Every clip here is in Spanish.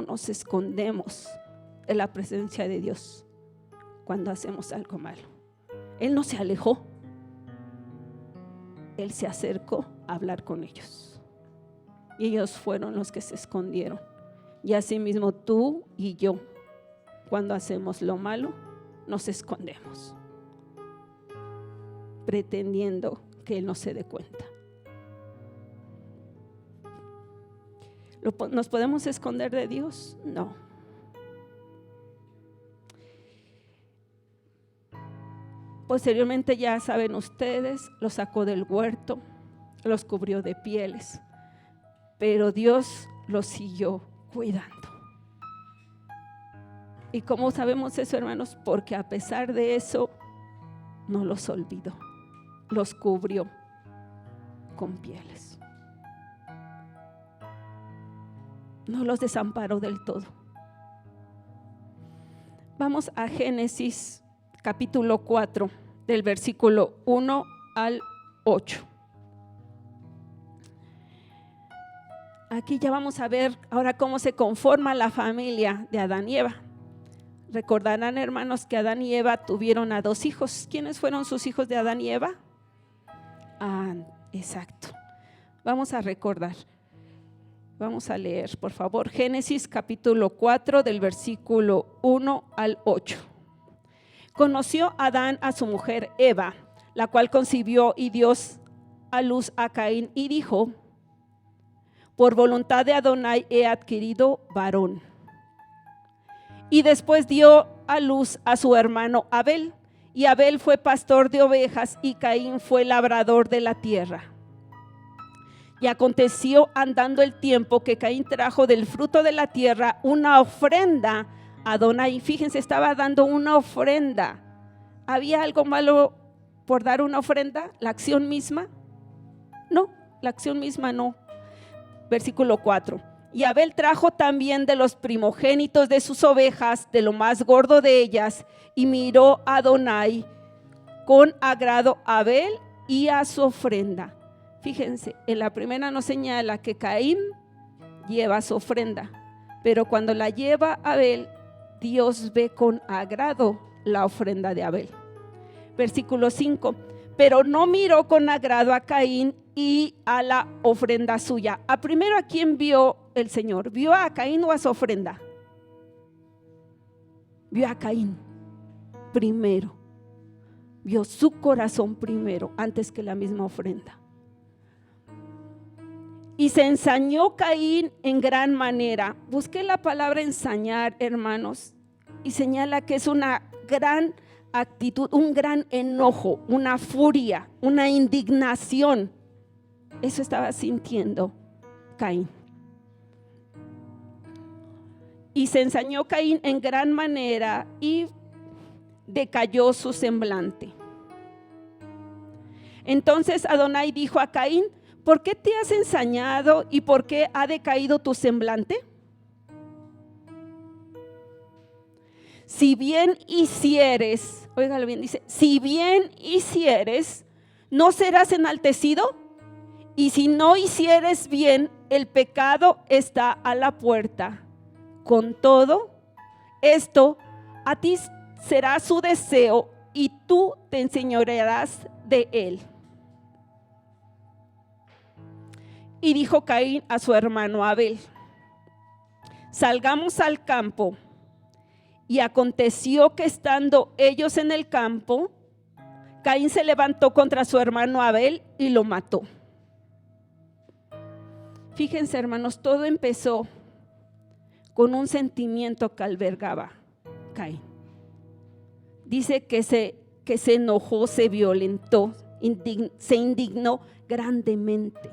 nos escondemos de la presencia de Dios cuando hacemos algo malo. Él no se alejó, Él se acercó a hablar con ellos. Y ellos fueron los que se escondieron. Y asimismo tú y yo, cuando hacemos lo malo, nos escondemos, pretendiendo que Él no se dé cuenta. ¿Nos podemos esconder de Dios? No. Posteriormente, ya saben ustedes, los sacó del huerto, los cubrió de pieles, pero Dios los siguió cuidando. ¿Y cómo sabemos eso, hermanos? Porque a pesar de eso, no los olvidó, los cubrió con pieles. No los desamparó del todo. Vamos a Génesis capítulo 4, del versículo 1 al 8. Aquí ya vamos a ver ahora cómo se conforma la familia de Adán y Eva. Recordarán, hermanos, que Adán y Eva tuvieron a 2 hijos. ¿Quiénes fueron sus hijos de Adán y Eva? Exacto. Vamos a recordar. Vamos a leer, por favor, Génesis capítulo 4 del versículo 1 al 8. Conoció Adán a su mujer Eva, la cual concibió y dio a luz a Caín y dijo: por voluntad de Adonai he adquirido varón. Y después dio a luz a su hermano Abel, y Abel fue pastor de ovejas y Caín fue labrador de la tierra. Y aconteció andando el tiempo que Caín trajo del fruto de la tierra una ofrenda a Adonai. Fíjense, estaba dando una ofrenda. ¿Había algo malo por dar una ofrenda? ¿La acción misma? No, la acción misma no. Versículo 4. Y Abel trajo también de los primogénitos de sus ovejas, de lo más gordo de ellas, y miró a Adonai con agrado a Abel y a su ofrenda. Fíjense, en la primera nos señala que Caín lleva su ofrenda, pero cuando la lleva Abel, Dios ve con agrado la ofrenda de Abel. Versículo 5. Pero no miró con agrado a Caín y a la ofrenda suya. ¿A quién vio el Señor? ¿Vio a Caín o a su ofrenda? Vio a Caín primero. Vio su corazón primero, antes que la misma ofrenda. Y se ensañó Caín en gran manera. Busqué la palabra ensañar, hermanos, y señala que es una gran actitud, un gran enojo, una furia, una indignación. Eso estaba sintiendo Caín. Y se ensañó Caín en gran manera y decayó su semblante. Entonces Adonai dijo a Caín: ¿por qué te has ensañado y por qué ha decaído tu semblante? Si bien hicieres, óigalo bien, dice, si bien hicieres, ¿no serás enaltecido? Y si no hicieres bien, el pecado está a la puerta. Con todo esto, a ti será su deseo y tú te enseñorearás de él. Y dijo Caín a su hermano Abel: salgamos al campo. Y aconteció que estando ellos en el campo, Caín se levantó contra su hermano Abel y lo mató. Fíjense, hermanos, todo empezó con un sentimiento que albergaba Caín. Dice que se enojó, se violentó, se indignó grandemente.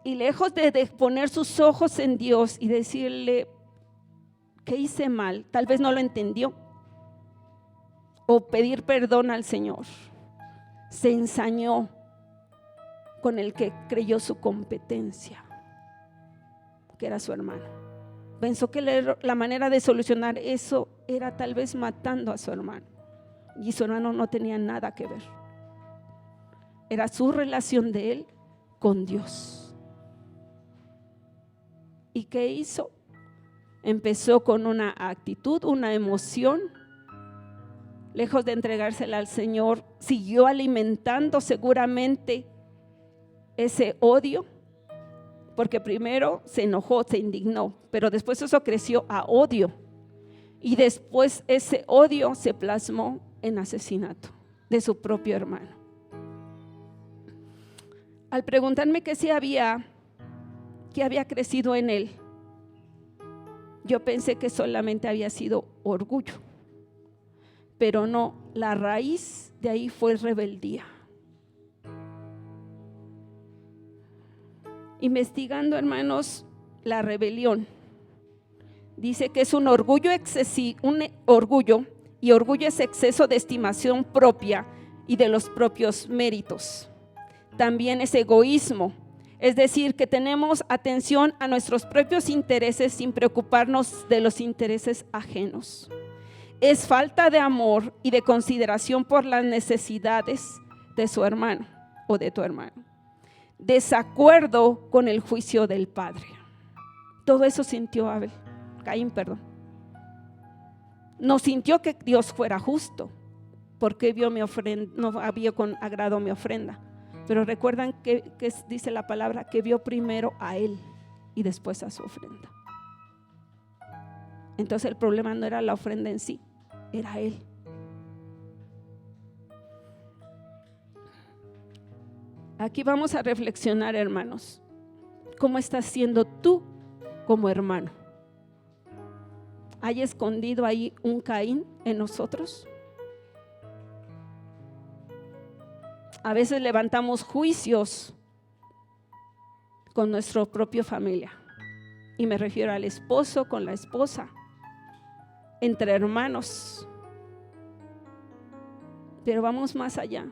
Y lejos de poner sus ojos en Dios y decirle que hice mal, tal vez no lo entendió, o pedir perdón al Señor, se ensañó con el que creyó su competencia, que era su hermano. Pensó que la manera de solucionar eso era tal vez matando a su hermano, y su hermano no tenía nada que ver. Era su relación de él con Dios. ¿Y qué hizo? Empezó con una actitud, una emoción. Lejos de entregársela al Señor, siguió alimentando seguramente ese odio, porque primero se enojó, se indignó, pero después eso creció a odio. Y después ese odio se plasmó en asesinato de su propio hermano. Al preguntarme qué había crecido en él, yo pensé que solamente había sido orgullo, pero no, la raíz de ahí fue rebeldía. Investigando, hermanos, la rebelión, dice que es un orgullo excesivo, y orgullo es exceso de estimación propia y de los propios méritos. También es egoísmo, es decir, que tenemos atención a nuestros propios intereses sin preocuparnos de los intereses ajenos. Es falta de amor y de consideración por las necesidades de su hermano o de tu hermano. Desacuerdo con el juicio del Padre. Todo eso sintió Caín. No sintió que Dios fuera justo, porque vio mi ofrenda, no había con agrado mi ofrenda. Pero recuerdan que dice la palabra que vio primero a él y después a su ofrenda. Entonces el problema no era la ofrenda en sí, era él. Aquí vamos a reflexionar, hermanos, ¿cómo estás siendo tú como hermano? ¿Hay escondido ahí un Caín en nosotros? A veces levantamos juicios con nuestra propia familia, y me refiero al esposo con la esposa, entre hermanos, pero vamos más allá,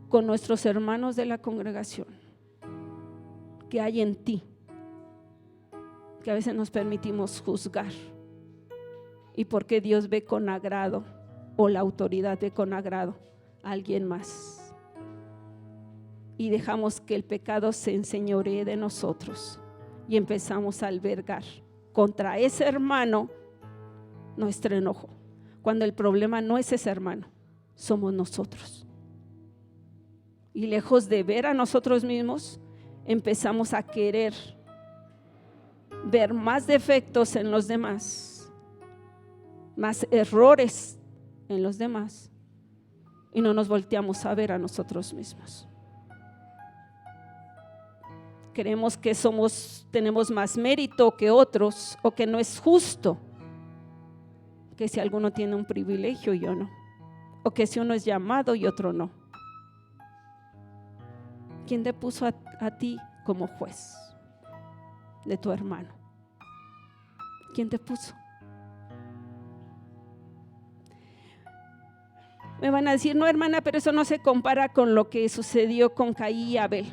con nuestros hermanos de la congregación. ¿Qué hay en ti? Que a veces nos permitimos juzgar, y porque Dios ve con agrado, o la autoridad ve con agrado a alguien más, y dejamos que el pecado se enseñoree de nosotros y empezamos a albergar contra ese hermano nuestro enojo, cuando el problema no es ese hermano, somos nosotros. Y lejos de ver a nosotros mismos, empezamos a querer ver más defectos en los demás, más errores en los demás, y no nos volteamos a ver a nosotros mismos. Creemos que tenemos más mérito que otros, o que no es justo, que si alguno tiene un privilegio y yo no, o que si uno es llamado y otro no. ¿Quién te puso a ti como juez de tu hermano? ¿Quién te puso? Me van a decir, no, hermana, pero eso no se compara con lo que sucedió con Caín y Abel.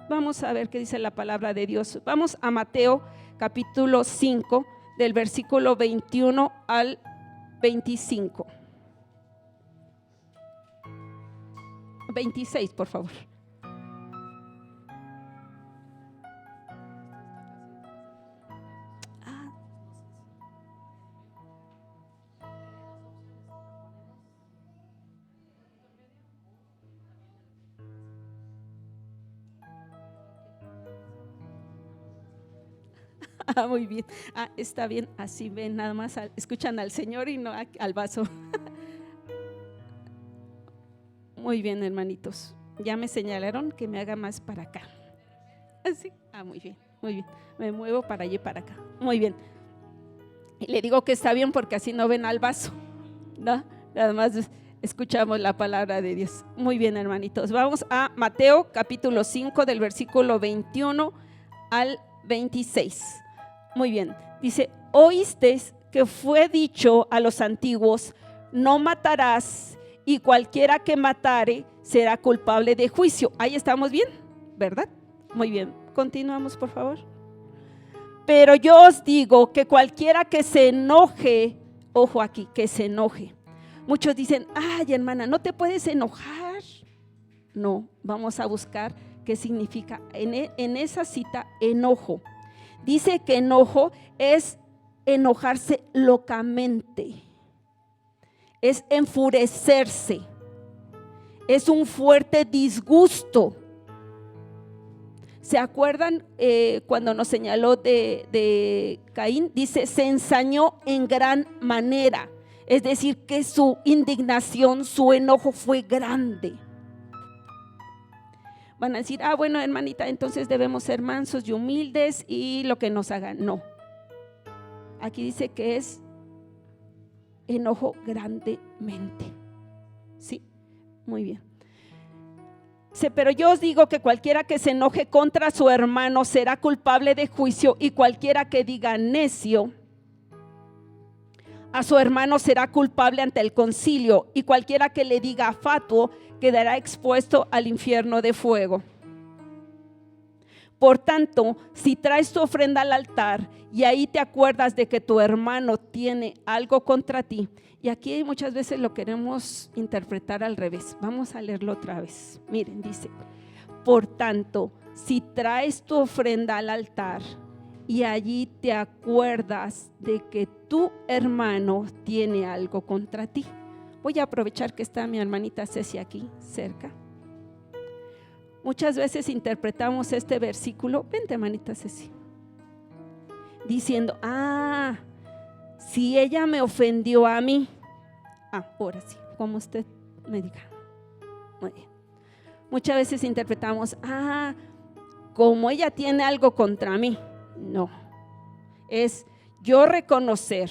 Vamos a ver qué dice la palabra de Dios. Vamos a Mateo capítulo 5, del versículo 21 al 25. 26, por favor. Muy bien, está bien, así ven, nada más escuchan al Señor y no al vaso. Muy bien, hermanitos, ya me señalaron que me haga más para acá. Así, muy bien, me muevo para allí y para acá. Muy bien, y le digo que está bien porque así no ven al vaso, ¿no? Nada más escuchamos la palabra de Dios. Muy bien, hermanitos, vamos a Mateo capítulo 5, del versículo 21 al 26. Muy bien, dice, oísteis que fue dicho a los antiguos, no matarás, y cualquiera que matare será culpable de juicio. Ahí estamos bien, ¿verdad? Muy bien, continuamos por favor. Pero yo os digo que cualquiera que se enoje, ojo aquí, que se enoje. Muchos dicen, ay hermana, no te puedes enojar. No, vamos a buscar qué significa en esa cita enojo. Dice que enojo es enojarse locamente, es enfurecerse, es un fuerte disgusto. ¿Se acuerdan cuando nos señaló de Caín? Dice, se ensañó en gran manera. Es decir, que su indignación, su enojo fue grande. Van a decir, bueno, hermanita, entonces debemos ser mansos y humildes y lo que nos hagan. No. Aquí dice que es enojo grandemente. Sí, muy bien. Pero yo os digo que cualquiera que se enoje contra su hermano será culpable de juicio, y cualquiera que diga necio a su hermano será culpable ante el concilio, y cualquiera que le diga fatuo quedará expuesto al infierno de fuego. Por tanto, si traes tu ofrenda al altar y ahí te acuerdas de que tu hermano tiene algo contra ti, y aquí muchas veces lo queremos interpretar al revés. Vamos a leerlo otra vez. Miren, dice, por tanto, si traes tu ofrenda al altar y allí te acuerdas de que tu hermano tiene algo contra ti. Voy a aprovechar que está mi hermanita Ceci aquí cerca. Muchas veces interpretamos este versículo, vente hermanita Ceci, diciendo, si ella me ofendió a mí, ahora sí, como usted me diga. Muy bien. Muchas veces interpretamos, como ella tiene algo contra mí. No, es yo reconocer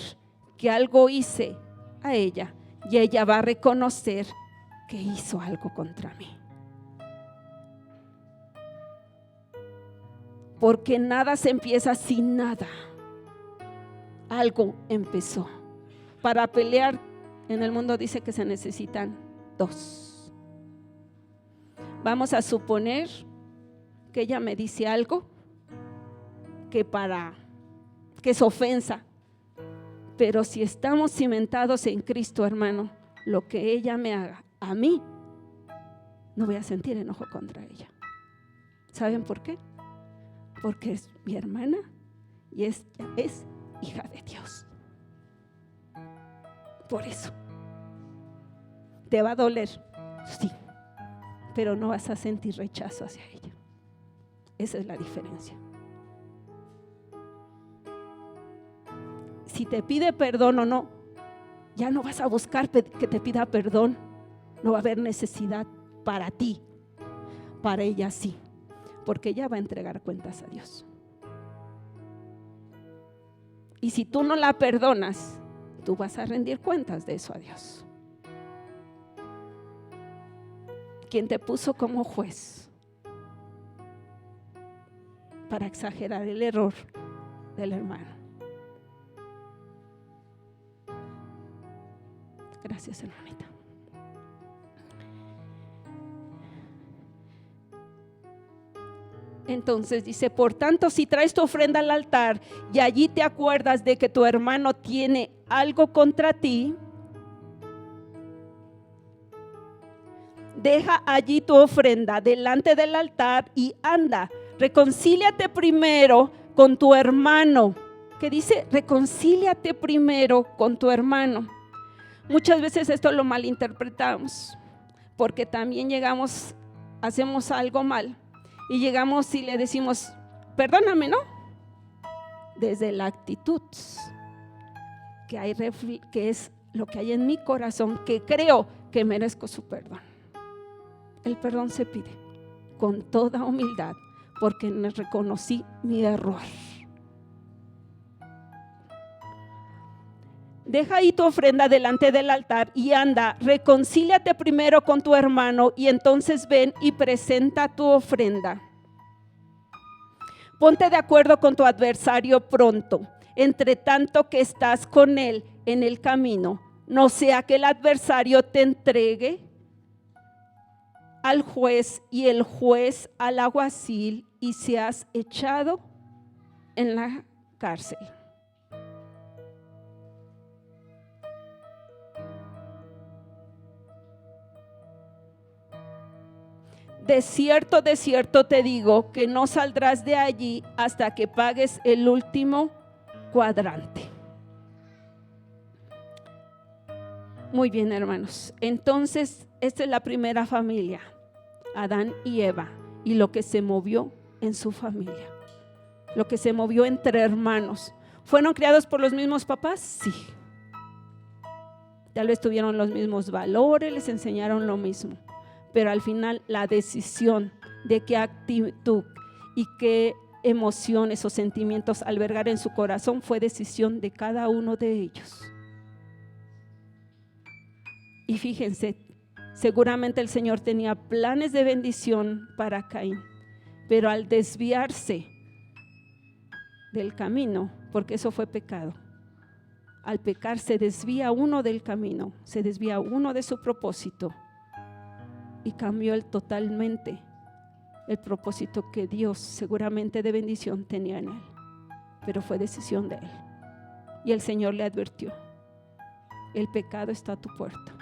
que algo hice a ella y ella va a reconocer que hizo algo contra mí. Porque nada se empieza sin nada. Algo empezó. Para pelear en el mundo dice que se necesitan dos. Vamos a suponer que ella me dice algo que es ofensa. Pero si estamos cimentados en Cristo, hermano, lo que ella me haga a mí, no voy a sentir enojo contra ella. ¿Saben por qué? Porque es mi hermana y es hija de Dios. Por eso. ¿Te va a doler? Sí. Pero no vas a sentir rechazo hacia ella. Esa es la diferencia. Si te pide perdón o no, ya no vas a buscar que te pida perdón. No va a haber necesidad para ti. Para ella sí. Porque ella va a entregar cuentas a Dios. Y si tú no la perdonas, tú vas a rendir cuentas de eso a Dios. ¿Quién te puso como juez para exagerar el error del hermano? Gracias, hermanita. Entonces dice, por tanto, si traes tu ofrenda al altar y allí te acuerdas de que tu hermano tiene algo contra ti, deja allí tu ofrenda delante del altar y anda, reconcíliate primero con tu hermano. ¿Qué dice? Reconcíliate primero con tu hermano. Muchas veces esto lo malinterpretamos, porque también hacemos algo mal y llegamos y le decimos, perdóname, ¿no? Desde la actitud que es lo que hay en mi corazón, que creo que merezco su perdón. El perdón se pide con toda humildad, porque reconocí mi error. Deja ahí tu ofrenda delante del altar y anda, reconcíliate primero con tu hermano y entonces ven y presenta tu ofrenda. Ponte de acuerdo con tu adversario pronto, entre tanto que estás con él en el camino, no sea que el adversario te entregue al juez y el juez al alguacil y seas echado en la cárcel. de cierto te digo que no saldrás de allí hasta que pagues el último cuadrante. Muy bien, hermanos. Entonces, esta es la primera familia, Adán y Eva, y lo que se movió en su familia, lo que se movió entre hermanos. ¿Fueron criados por los mismos papás? Sí. Tal vez tuvieron los mismos valores, les enseñaron lo mismo, pero al final la decisión de qué actitud y qué emociones o sentimientos albergar en su corazón fue decisión de cada uno de ellos. Y fíjense, seguramente el Señor tenía planes de bendición para Caín, pero al desviarse del camino, porque eso fue pecado, al pecar se desvía uno del camino, se desvía uno de su propósito y cambió totalmente el propósito que Dios seguramente de bendición tenía en él, pero fue decisión de él. Y el Señor le advirtió: el pecado está a tu puerta.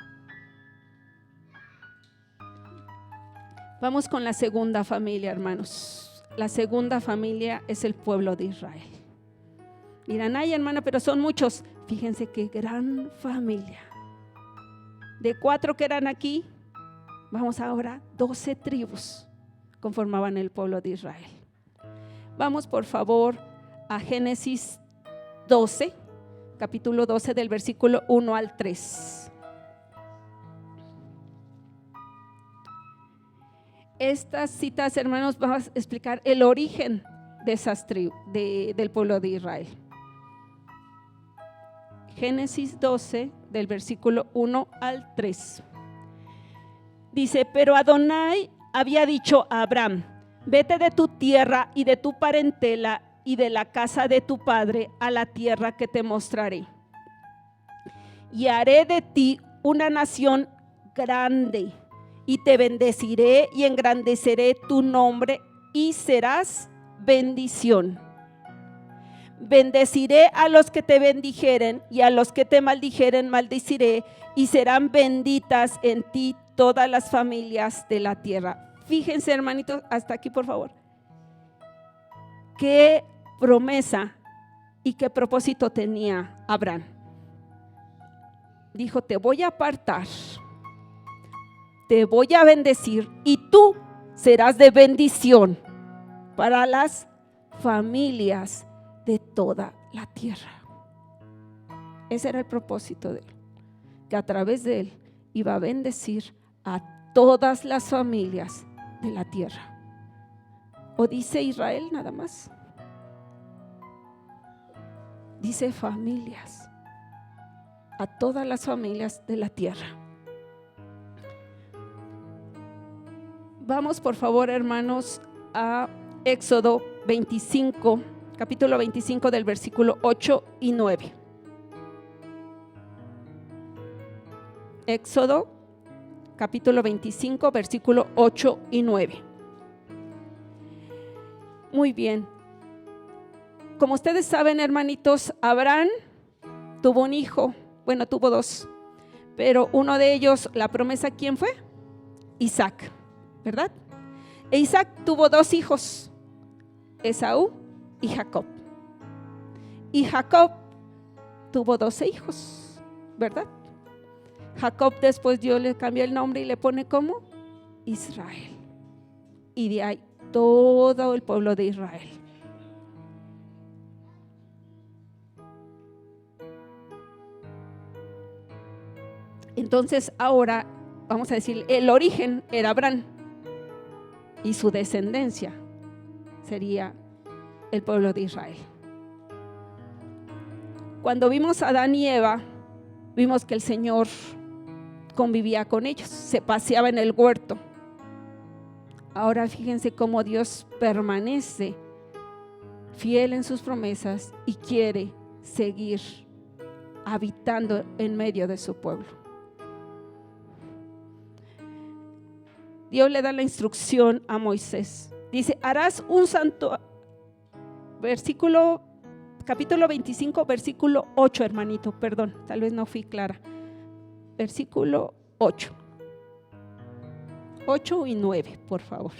Vamos con la segunda familia, hermanos. La segunda familia es el pueblo de Israel. Dirán: ay, hermana, pero son muchos. Fíjense qué gran familia. De 4 que eran aquí, vamos ahora, 12 tribus conformaban el pueblo de Israel. Vamos por favor a Génesis 12, capítulo 12 del versículo 1 al 3. Estas citas, hermanos, vamos a explicar el origen de esas tribus, del pueblo de Israel. Génesis 12 del versículo 1 al 3. Dice: pero Adonai había dicho a Abraham: vete de tu tierra y de tu parentela y de la casa de tu padre a la tierra que te mostraré. Y haré de ti una nación grande, y te bendeciré y engrandeceré tu nombre y serás bendición. Bendeciré a los que te bendijeren y a los que te maldijeren maldeciré, y serán benditas en ti todas las familias de la tierra. Fíjense, hermanitos, hasta aquí por favor. Qué promesa y qué propósito tenía Abraham. Dijo: te voy a apartar, te voy a bendecir y tú serás de bendición para las familias de toda la tierra. Ese era el propósito de él, que a través de él iba a bendecir a todas las familias de la tierra. ¿O dice Israel nada más? Dice familias, a todas las familias de la tierra. Vamos por favor, hermanos, a Éxodo 25, capítulo 25 del versículo 8 y 9. Éxodo capítulo 25, versículo 8 y 9. Muy bien. Como ustedes saben, hermanitos, Abraham tuvo un hijo, bueno, tuvo 2, pero uno de ellos, la promesa, ¿quién fue? Isaac, ¿verdad? E Isaac tuvo 2 hijos, Esaú y Jacob. Y Jacob tuvo 12 hijos, ¿verdad? Jacob después Dios le cambia el nombre y le pone como Israel. Y de ahí todo el pueblo de Israel. Entonces ahora vamos a decir, el origen era Abraham y su descendencia sería el pueblo de Israel. Cuando vimos a Adán y Eva, vimos que el Señor convivía con ellos, se paseaba en el huerto. Ahora fíjense cómo Dios permanece fiel en sus promesas y quiere seguir habitando en medio de su pueblo. Dios le da la instrucción a Moisés. Dice: harás un santuario. Capítulo 25, versículo 8, hermanito, perdón, tal vez no fui clara. Versículo 8. 8 y 9, por favor.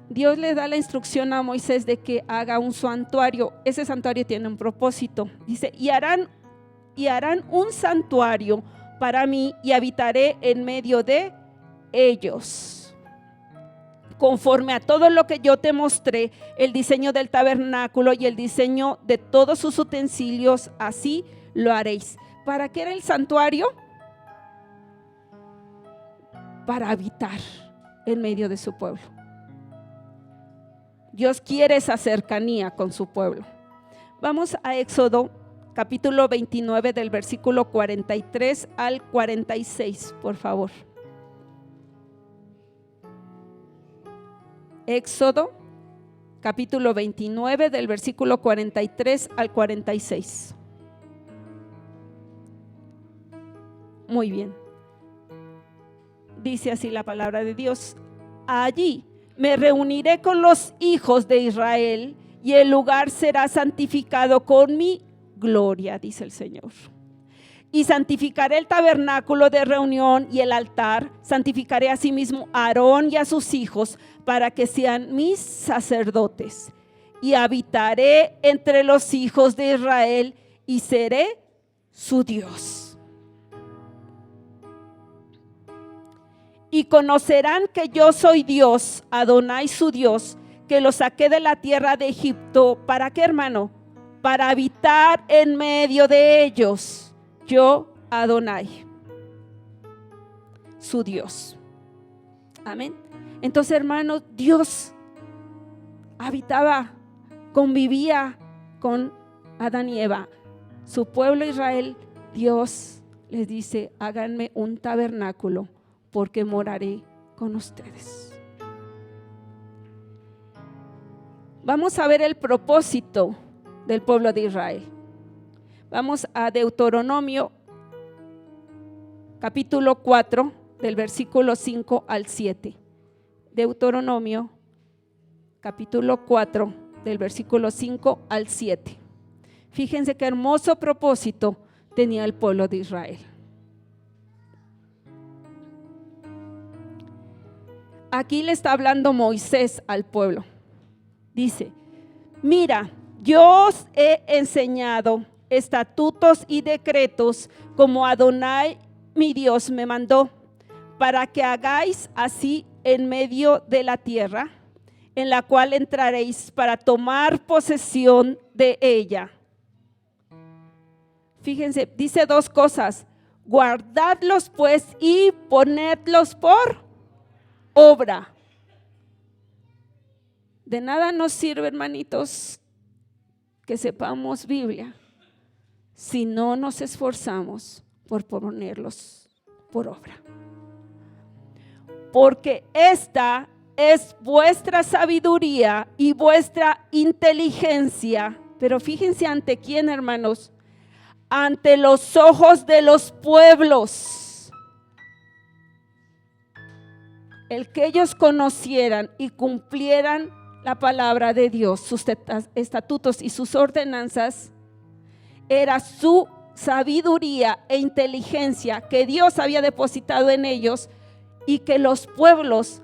Dios le da la instrucción a Moisés de que haga un santuario. Ese santuario tiene un propósito. Dice, y harán un santuario para mí y habitaré en medio de ellos. Conforme a todo lo que yo te mostré, el diseño del tabernáculo y el diseño de todos sus utensilios, así lo haréis. ¿Para qué era el santuario? Para habitar en medio de su pueblo. Dios quiere esa cercanía con su pueblo. Vamos a Éxodo capítulo 29 del versículo 43 al 46, por favor. Éxodo capítulo 29 del versículo 43 al 46. Muy bien. Dice así la palabra de Dios: allí me reuniré con los hijos de Israel y el lugar será santificado con mi gloria, dice el Señor. Y santificaré el tabernáculo de reunión y el altar. Santificaré asimismo a Aarón y a sus hijos para que sean mis sacerdotes. Y habitaré entre los hijos de Israel y seré su Dios. Y conocerán que yo soy Dios, Adonai su Dios, que los saqué de la tierra de Egipto. ¿Para qué, hermano? Para habitar en medio de ellos. Yo, Adonai, su Dios. Amén. Entonces, hermanos, Dios habitaba, convivía con Adán y Eva. Su pueblo Israel, Dios les dice: háganme un tabernáculo, porque moraré con ustedes. Vamos a ver el propósito del pueblo de Israel. Vamos a Deuteronomio capítulo 4 del versículo 5 al 7. Deuteronomio capítulo 4 del versículo 5 al 7. Fíjense qué hermoso propósito tenía el pueblo de Israel. Aquí le está hablando Moisés al pueblo. Dice: mira, yo os he enseñado estatutos y decretos como Adonai mi Dios me mandó, para que hagáis así en medio de la tierra en la cual entraréis para tomar posesión de ella. Fíjense, dice dos cosas: guardadlos pues y ponedlos por obra. De nada nos sirve, hermanitos, que sepamos Biblia si no nos esforzamos por ponerlos por obra. Porque esta es vuestra sabiduría y vuestra inteligencia. Pero fíjense ante quién, hermanos: ante los ojos de los pueblos. El que ellos conocieran y cumplieran la palabra de Dios, sus estatutos y sus ordenanzas, era su sabiduría e inteligencia que Dios había depositado en ellos, y que los pueblos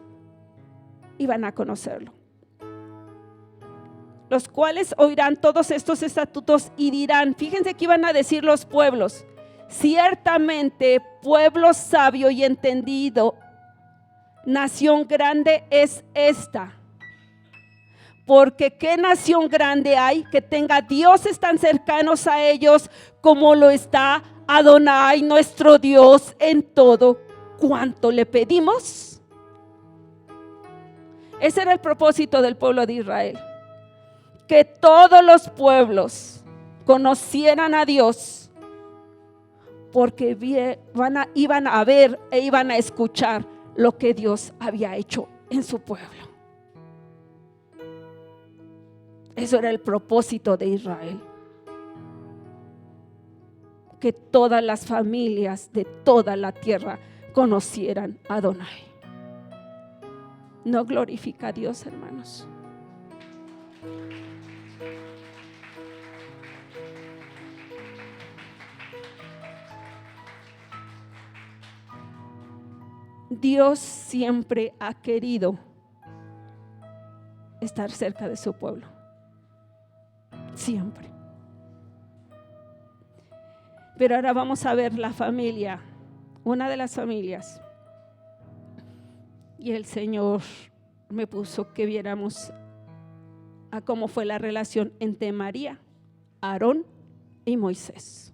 iban a conocerlo, los cuales oirán todos estos estatutos y dirán. Fíjense que iban a decir los pueblos: ciertamente pueblo sabio y entendido, nación grande es esta. Porque qué nación grande hay que tenga dioses tan cercanos a ellos como lo está Adonai nuestro Dios en todo cuanto le pedimos. Ese era el propósito del pueblo de Israel: que todos los pueblos conocieran a Dios, porque iban a ver e iban a escuchar lo que Dios había hecho en su pueblo. Eso era el propósito de Israel: que todas las familias de toda la tierra conocieran a Adonai. ¿No glorifica a Dios, hermanos? Dios siempre ha querido estar cerca de su pueblo. Siempre. Pero ahora vamos a ver la familia, una de las familias. Y el Señor me puso que viéramos a cómo fue la relación entre María, Aarón y Moisés,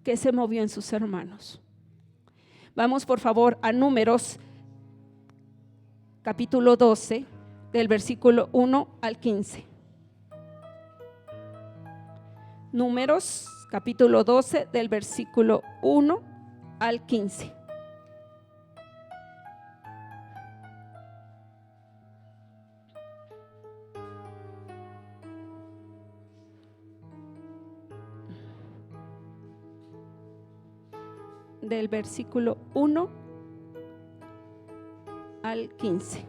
que se movió en sus hermanos. Vamos por favor a Números capítulo 12 del versículo 1 al 15. Números capítulo 12 del versículo 1 al 15. Del versículo 1 al 15.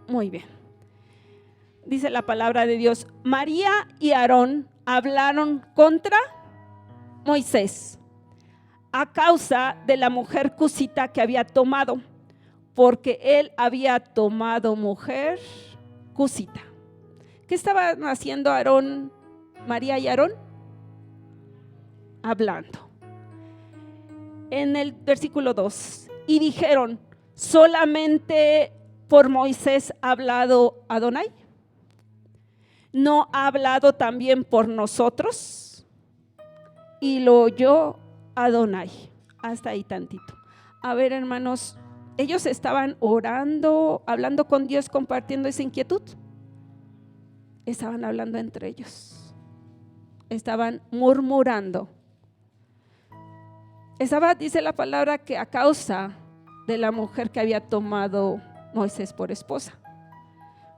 Muy bien. Dice la palabra de Dios: María y Aarón hablaron contra Moisés a causa de la mujer cusita que había tomado, porque él había tomado mujer cusita. ¿Qué estaban haciendo Aarón, María y Aarón? Hablando. En el versículo 2, y dijeron: ¿solamente por Moisés ha hablado Adonai? ¿No ha hablado también por nosotros? Y lo oyó Adonai. Hasta ahí tantito. A ver, hermanos, ellos estaban orando, hablando con Dios, compartiendo esa inquietud. Estaban hablando entre ellos. Estaban murmurando. Dice la palabra que a causa de la mujer que había tomado Moisés por esposa.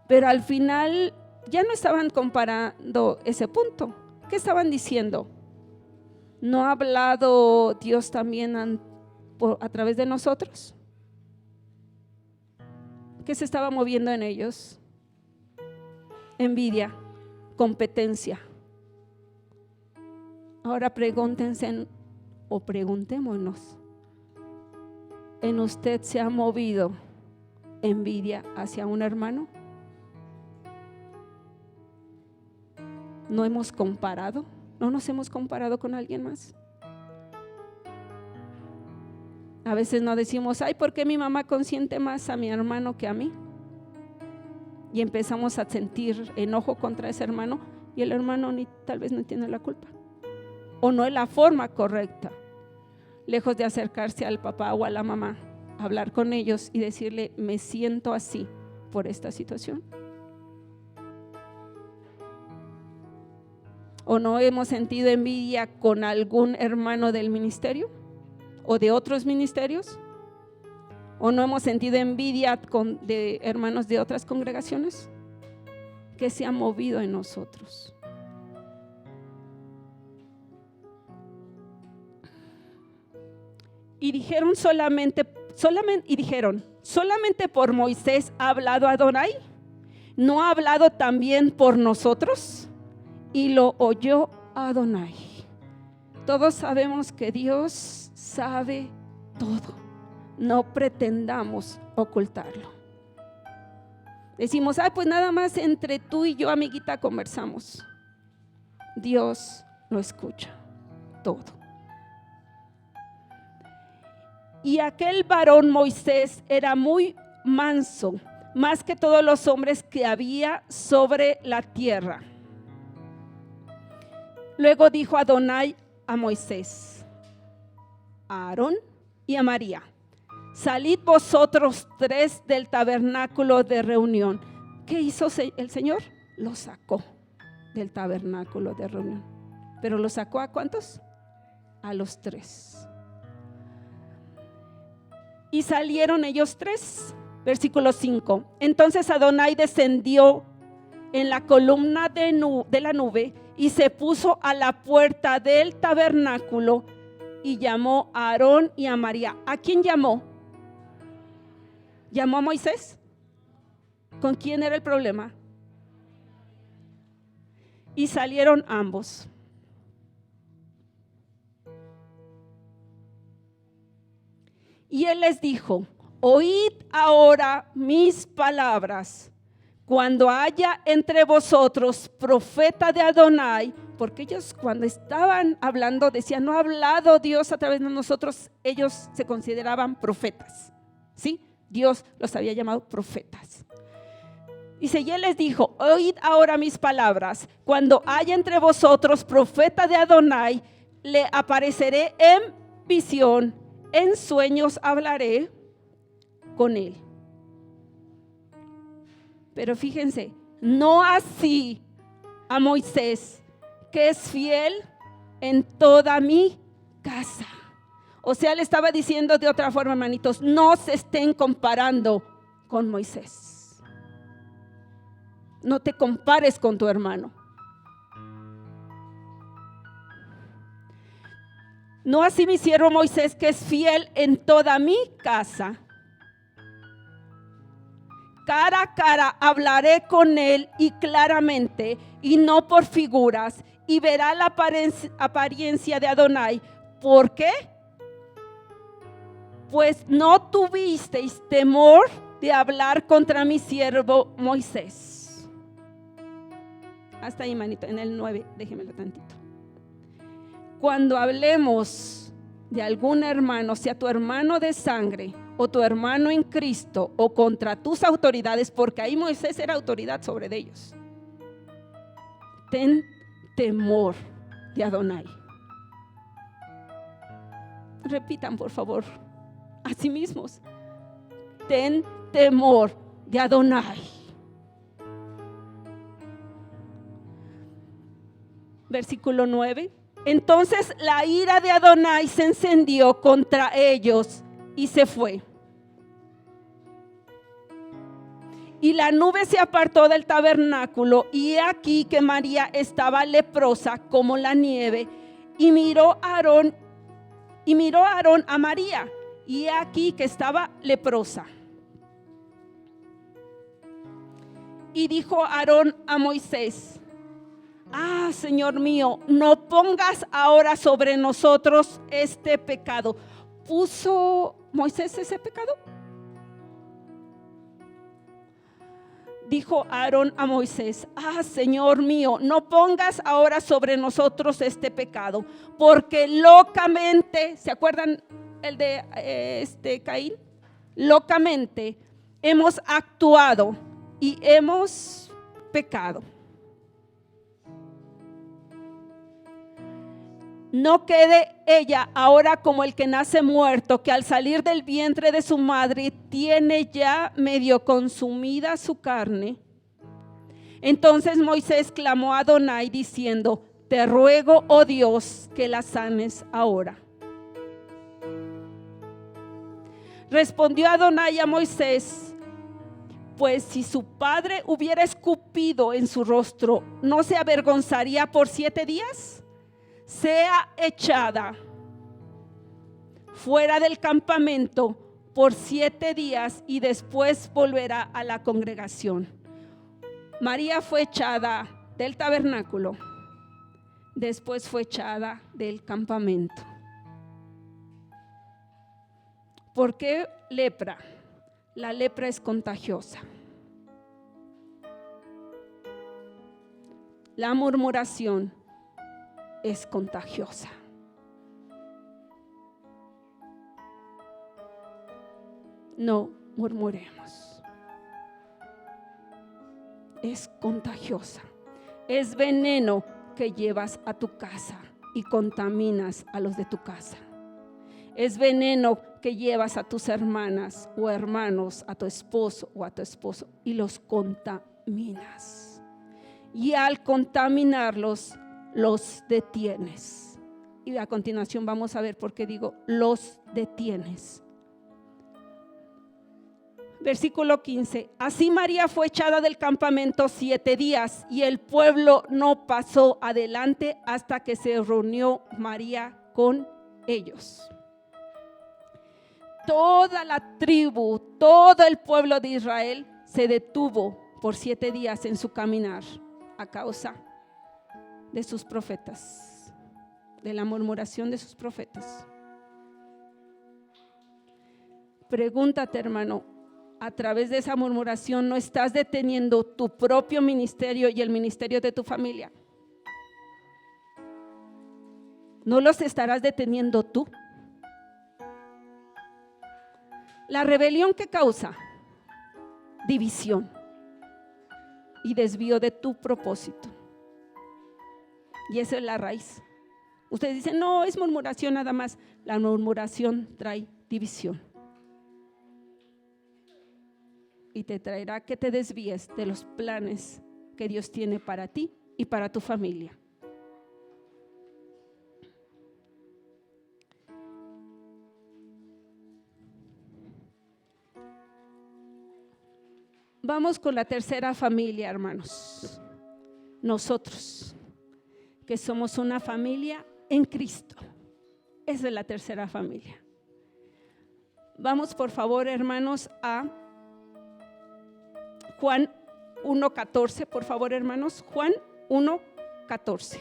Pero al final ya no estaban comparando ese punto. ¿Qué estaban diciendo? ¿No ha hablado Dios también a través de nosotros? ¿Qué se estaba moviendo en ellos? Envidia, competencia. Ahora pregúntense o preguntémonos: ¿en usted se ha movido envidia hacia un hermano? ¿No hemos comparado? ¿No nos hemos comparado con alguien más? A veces no decimos: ay, ¿por qué mi mamá consiente más a mi hermano que a mí? Y empezamos a sentir enojo contra ese hermano, y el hermano tal vez no tiene la culpa, o no es la forma correcta. Lejos de acercarse al papá o a la mamá, hablar con ellos y decirle: me siento así por esta situación. ¿O no hemos sentido envidia con algún hermano del ministerio o de otros ministerios? ¿O no hemos sentido envidia de hermanos de otras congregaciones? ¿Qué se ha movido en nosotros? Y dijeron solamente por Moisés ha hablado Adonai, ¿no ha hablado también por nosotros? Y lo oyó Adonai. Todos sabemos que Dios sabe todo. No pretendamos ocultarlo. Decimos: pues nada más entre tú y yo, amiguita, conversamos. Dios lo escucha todo. Y aquel varón Moisés era muy manso, más que todos los hombres que había sobre la tierra. Luego dijo Adonai a Moisés, a Aarón y a María: salid vosotros tres del tabernáculo de reunión. ¿Qué hizo el Señor? Lo sacó del tabernáculo de reunión. ¿Pero lo sacó a cuántos? A los tres. Y salieron ellos tres. Versículo 5. Entonces Adonai descendió en la columna de la nube y se puso a la puerta del tabernáculo y llamó a Aarón y a María. ¿A quién llamó? ¿Llamó a Moisés? ¿Con quién era el problema? Y salieron ambos. Y él les dijo: oíd ahora mis palabras. Cuando haya entre vosotros profeta de Adonai, porque ellos cuando estaban hablando decían: no ha hablado Dios a través de nosotros. Ellos se consideraban profetas, ¿sí? Dios los había llamado profetas. Dice: y él les dijo: oíd ahora mis palabras. Cuando haya entre vosotros profeta de Adonai, le apareceré en visión, en sueños hablaré con él. Pero fíjense, no así a Moisés, que es fiel en toda mi casa. O sea, le estaba diciendo de otra forma, hermanitos, no se estén comparando con Moisés. No te compares con tu hermano. No así mi siervo Moisés, que es fiel en toda mi casa. Cara a cara hablaré con él y claramente, y no por figuras, y verá la apariencia de Adonai. ¿Por qué? Pues no tuvisteis temor de hablar contra mi siervo Moisés. Hasta ahí, manito, en el 9, déjemelo tantito. Cuando hablemos de algún hermano, sea tu hermano de sangre o tu hermano en Cristo, o contra tus autoridades, porque ahí Moisés era autoridad sobre ellos, ten temor de Adonai. Repitan, por favor, a sí mismos: ten temor de Adonai. Versículo 9. Entonces la ira de Adonai se encendió contra ellos y se fue. Y la nube se apartó del tabernáculo, y he aquí que María estaba leprosa como la nieve. Y miró Aarón a María, y he aquí que estaba leprosa. Y dijo Aarón a Moisés: Señor mío, no pongas ahora sobre nosotros este pecado. ¿Puso Moisés ese pecado? Dijo Aarón a Moisés: Señor mío, no pongas ahora sobre nosotros este pecado, porque locamente, ¿se acuerdan el de Caín? Locamente hemos actuado y hemos pecado. No quede ella ahora como el que nace muerto, que al salir del vientre de su madre tiene ya medio consumida su carne. Entonces Moisés clamó a Adonai diciendo: te ruego, oh Dios, que la sanes ahora. Respondió Adonai a Moisés: pues si su padre hubiera escupido en su rostro, ¿no se avergonzaría por 7 días? Sea echada fuera del campamento por 7 días y después volverá a la congregación. María fue echada del tabernáculo, después fue echada del campamento. ¿Por qué lepra? La lepra es contagiosa. La murmuración es contagiosa. No murmuremos. Es contagiosa. Es veneno que llevas a tu casa y contaminas a los de tu casa. Es veneno que llevas a tus hermanas o hermanos, a tu esposo o a tu esposo, y los contaminas. Y al contaminarlos, los detienes. Y a continuación vamos a ver por qué digo los detienes. Versículo 15. Así María fue echada del campamento 7 días, y el pueblo no pasó adelante hasta que se reunió María con ellos. Toda la tribu, todo el pueblo de Israel se detuvo por 7 días en su caminar a causa de sus profetas, de la murmuración de sus profetas. Pregúntate, hermano, a través de esa murmuración, ¿no estás deteniendo tu propio ministerio y el ministerio de tu familia? ¿No los estarás deteniendo tú? La rebelión, ¿qué causa? División y desvío de tu propósito. Y esa es la raíz. Ustedes dicen, no, es murmuración nada más. La murmuración trae división. Y te traerá que te desvíes de los planes que Dios tiene para ti y para tu familia. Vamos con la tercera familia, hermanos. Nosotros, que somos una familia en Cristo. Esa es la tercera familia. Vamos, por favor, hermanos, a Juan 1:14, por favor, hermanos. Juan 1:14.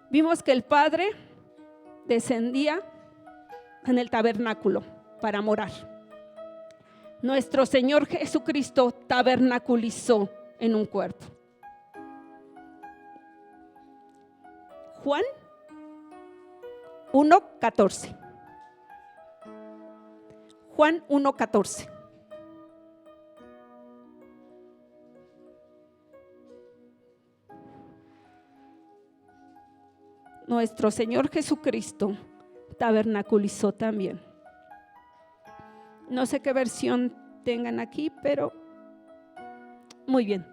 Vimos que el Padre descendía en el tabernáculo para morar. Nuestro Señor Jesucristo tabernaculizó en un cuerpo. Juan 1:14. Juan 1:14. Nuestro Señor Jesucristo tabernaculizó también. No sé qué versión tengan aquí, pero muy bien.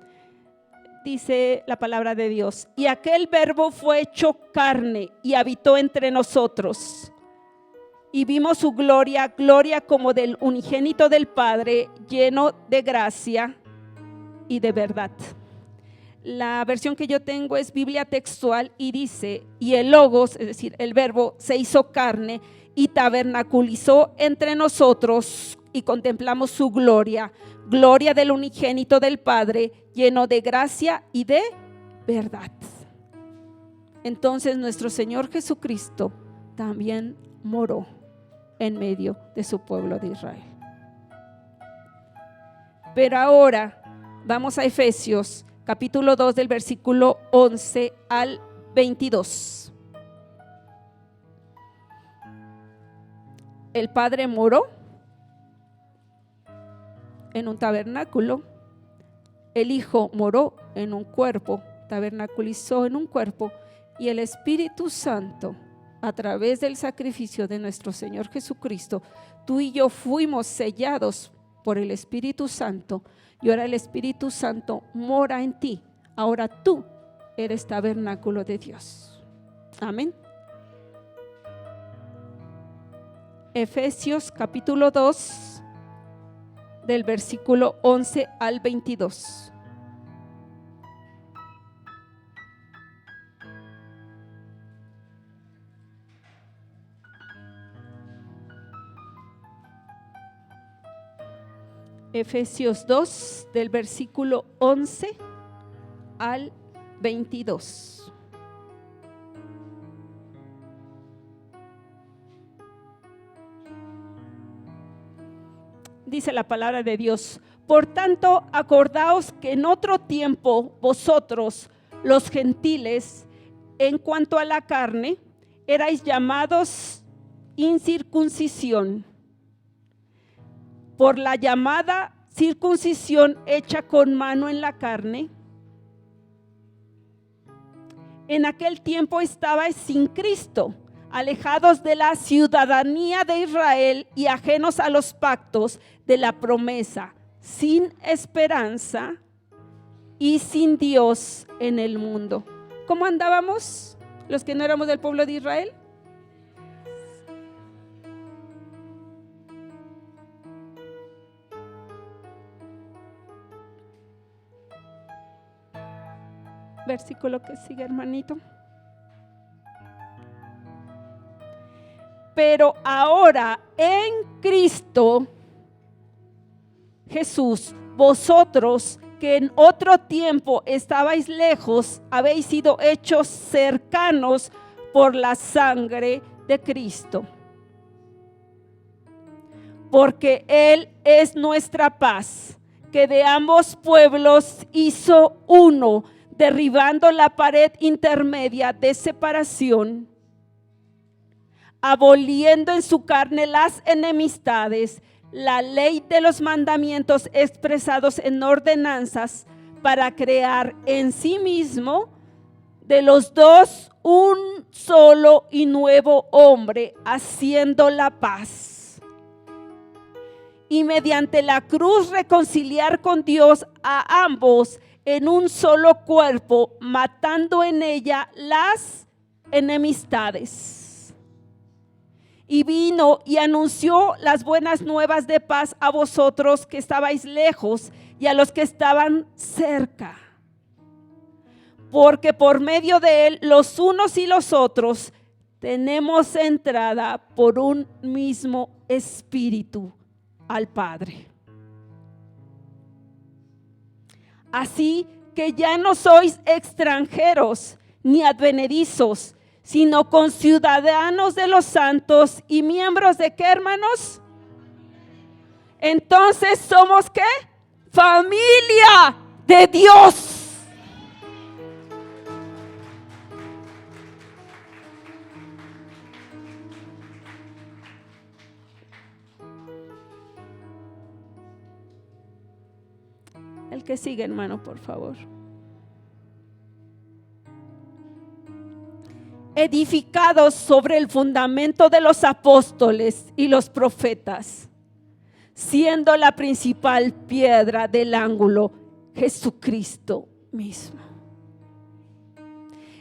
Dice la palabra de Dios: y aquel verbo fue hecho carne y habitó entre nosotros. Y vimos su gloria, gloria como del unigénito del Padre, lleno de gracia y de verdad. La versión que yo tengo es Biblia textual y dice: y el Logos, es decir, el verbo, se hizo carne y tabernaculizó entre nosotros, y contemplamos su gloria, gloria del unigénito del Padre, lleno de gracia y de verdad. Entonces nuestro Señor Jesucristo también moró en medio de su pueblo de Israel. Pero ahora vamos a Efesios capítulo 2 del versículo 11 al 22. El Padre moró en un tabernáculo, el Hijo moró en un cuerpo, tabernaculizó en un cuerpo, y el Espíritu Santo, a través del sacrificio de nuestro Señor Jesucristo, tú y yo fuimos sellados por el Espíritu Santo, y ahora el Espíritu Santo mora en ti. Ahora tú eres tabernáculo de Dios. Amén. Efesios capítulo 2 del versículo 11 al 22. Efesios 2 del versículo 11 al 22. Dice la palabra de Dios: por tanto, acordaos que en otro tiempo vosotros, los gentiles, en cuanto a la carne, erais llamados incircuncisión, por la llamada circuncisión hecha con mano en la carne. En aquel tiempo estabais sin Cristo, alejados de la ciudadanía de Israel y ajenos a los pactos de la promesa, sin esperanza y sin Dios en el mundo. ¿Cómo andábamos los que no éramos del pueblo de Israel? Versículo que sigue, hermanito. Pero ahora en Cristo Jesús, vosotros que en otro tiempo estabais lejos, habéis sido hechos cercanos por la sangre de Cristo. Porque Él es nuestra paz, que de ambos pueblos hizo uno, derribando la pared intermedia de separación, aboliendo en su carne las enemistades, la ley de los mandamientos expresados en ordenanzas, para crear en sí mismo de los dos un solo y nuevo hombre, haciendo la paz. Y mediante la cruz reconciliar con Dios a ambos en un solo cuerpo, matando en ella las enemistades. Y vino y anunció las buenas nuevas de paz a vosotros que estabais lejos y a los que estaban cerca. Porque por medio de él, los unos y los otros, tenemos entrada por un mismo espíritu al Padre. Así que ya no sois extranjeros ni advenedizos, sino conciudadanos de los santos y miembros de ¿qué, hermanos? Entonces somos ¿qué? Familia de Dios. El que sigue, hermano, por favor. Edificados sobre el fundamento de los apóstoles y los profetas, siendo la principal piedra del ángulo Jesucristo mismo,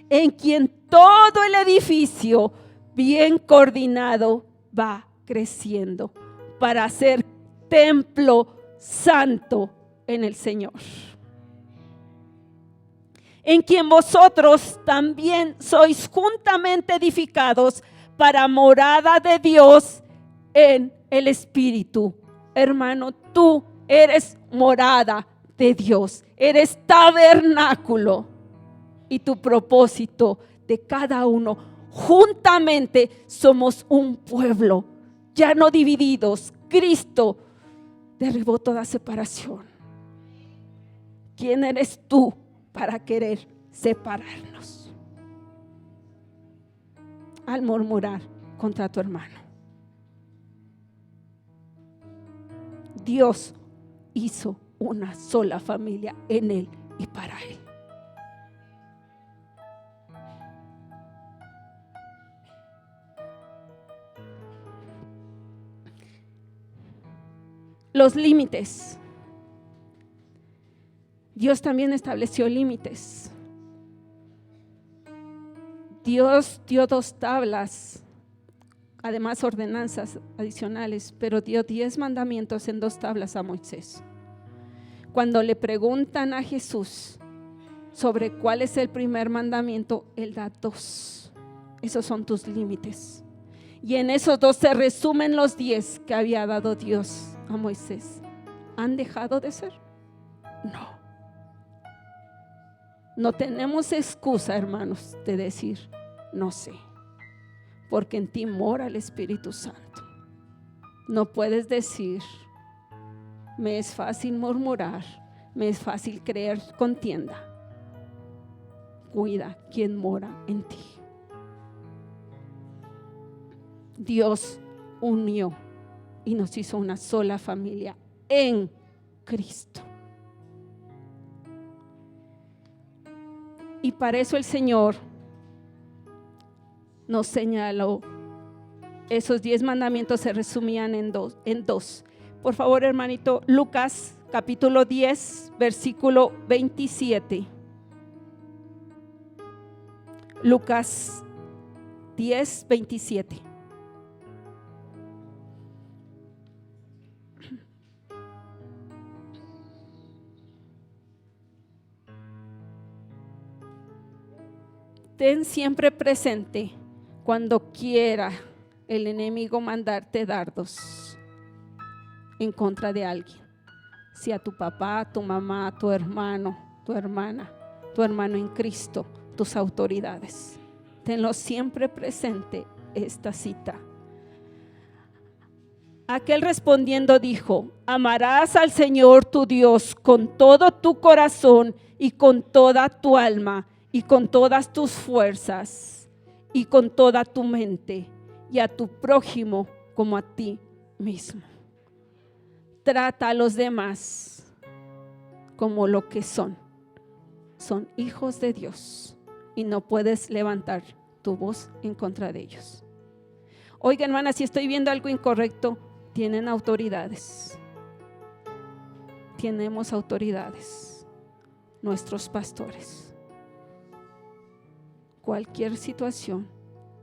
en quien todo el edificio bien coordinado va creciendo para ser templo santo en el Señor, en quien vosotros también sois juntamente edificados para morada de Dios en el Espíritu. Hermano, tú eres morada de Dios, eres tabernáculo, y tu propósito de cada uno, juntamente somos un pueblo, ya no divididos. Cristo derribó toda separación. ¿Quién eres tú para querer separarnos al murmurar contra tu hermano? Dios hizo una sola familia en Él y para Él. Los límites. Dios también estableció límites. Dios dio 2 tablas, además ordenanzas adicionales, pero dio 10 mandamientos en 2 tablas a Moisés. Cuando le preguntan a Jesús sobre cuál es el primer mandamiento, Él da 2. Esos son tus límites. Y en esos 2 se resumen los 10 que había dado Dios a Moisés. ¿Han dejado de ser? No. No tenemos excusa, hermanos, de decir, no sé, porque en ti mora el Espíritu Santo. No puedes decir, me es fácil murmurar, me es fácil creer contienda. Cuida quien mora en ti. Dios unió y nos hizo una sola familia en Cristo. Y para eso el Señor nos señaló. Esos 10 mandamientos se resumían en dos. Por favor, hermanito, Lucas capítulo 10, versículo 27. Lucas 10, 27. Ten siempre presente cuando quiera el enemigo mandarte dardos en contra de alguien, sea tu papá, tu mamá, tu hermano, tu hermana, tu hermano en Cristo, tus autoridades. Tenlo siempre presente esta cita. Aquel respondiendo dijo: amarás al Señor tu Dios con todo tu corazón y con toda tu alma y con todas tus fuerzas y con toda tu mente, y a tu prójimo como a ti mismo. Trata a los demás como lo que son. Son hijos de Dios y no puedes levantar tu voz en contra de ellos. Oiga, hermana, si estoy viendo algo incorrecto, tienen autoridades. Tenemos autoridades, nuestros pastores. Cualquier situación,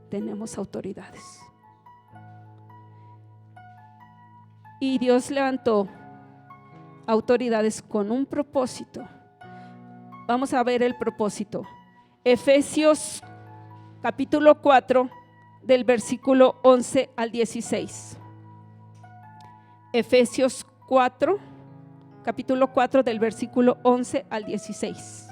tenemos autoridades. Y Dios levantó autoridades con un propósito. Vamos a ver el propósito. Efesios capítulo 4, del versículo 11 al 16. Efesios 4, capítulo 4, del versículo 11 al 16.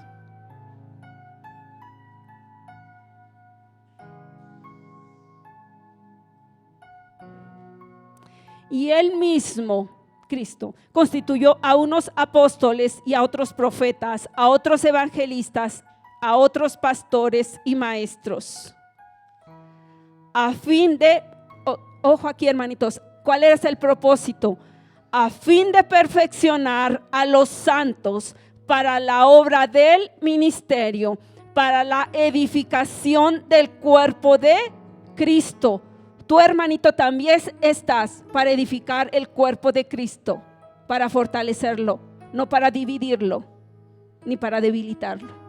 Y él mismo, Cristo, constituyó a unos apóstoles y a otros profetas, a otros evangelistas, a otros pastores y maestros, a fin de, ojo aquí, hermanitos, ¿cuál es el propósito? A fin de perfeccionar a los santos para la obra del ministerio, para la edificación del cuerpo de Cristo. Tú, hermanito, también estás para edificar el cuerpo de Cristo, para fortalecerlo, no para dividirlo, ni para debilitarlo.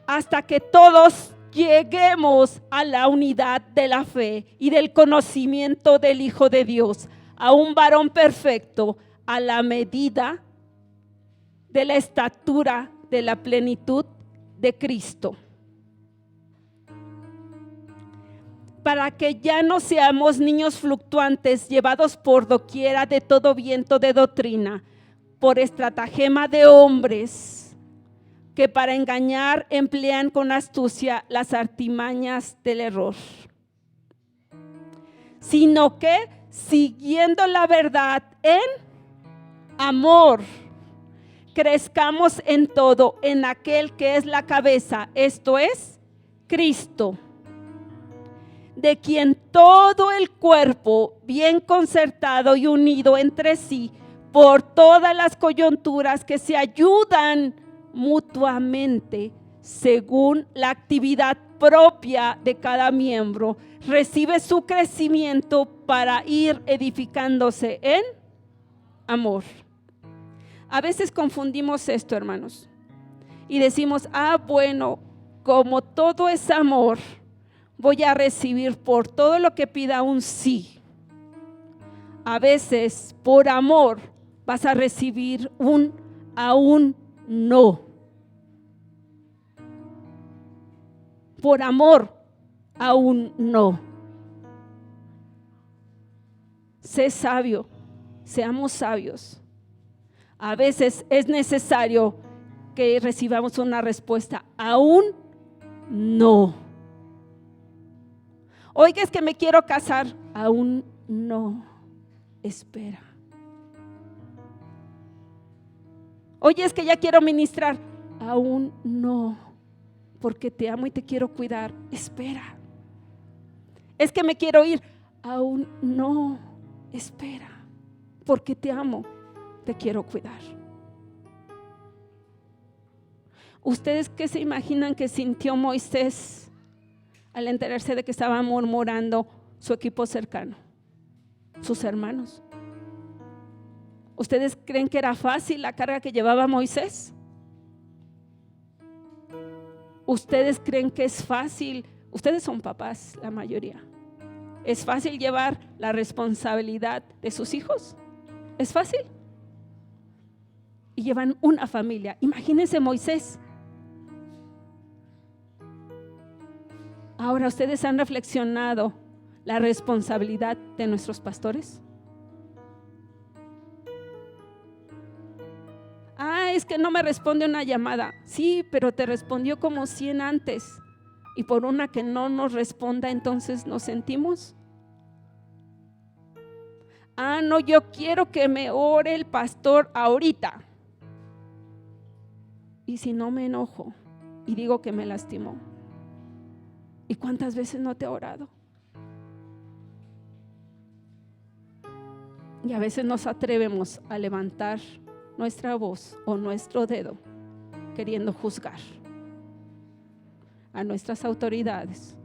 Hasta que todos lleguemos a la unidad de la fe y del conocimiento del Hijo de Dios, a un varón perfecto, a la medida de la estatura de la plenitud de Cristo, para que ya no seamos niños fluctuantes, llevados por doquiera de todo viento de doctrina, por estratagema de hombres que para engañar emplean con astucia las artimañas del error, sino que siguiendo la verdad en amor, crezcamos en todo en aquel que es la cabeza, esto es Cristo, de quien todo el cuerpo, bien concertado y unido entre sí, por todas las coyunturas que se ayudan mutuamente, según la actividad propia de cada miembro, recibe su crecimiento para ir edificándose en amor. A veces confundimos esto, hermanos, y decimos: bueno, como todo es amor, voy a recibir por todo lo que pida un sí. A veces por amor vas a recibir un aún no. Por amor aún no. Sé sabio, seamos sabios. A veces es necesario que recibamos una respuesta aún no. Oiga, es que me quiero casar, aún no, espera. Oye, es que ya quiero ministrar, aún no, porque te amo y te quiero cuidar, espera. Es que me quiero ir, aún no, espera, porque te amo, te quiero cuidar. ¿Ustedes qué se imaginan que sintió Moisés al enterarse de que estaba murmurando su equipo cercano, sus hermanos? ¿Ustedes creen que era fácil la carga que llevaba Moisés? ¿Ustedes creen que es fácil? Ustedes son papás, la mayoría. ¿Es fácil llevar la responsabilidad de sus hijos? ¿Es fácil? Y llevan una familia. Imagínense Moisés. Ahora, ¿ustedes han reflexionado la responsabilidad de nuestros pastores? que no me responde una llamada. Sí, pero te respondió como 100 antes. Y por una que no nos responda, entonces nos sentimos. No, yo quiero que me ore el pastor ahorita. Y si no, me enojo y digo que me lastimó. ¿Y cuántas veces no te ha orado? Y a veces nos atrevemos a levantar nuestra voz o nuestro dedo queriendo juzgar a nuestras autoridades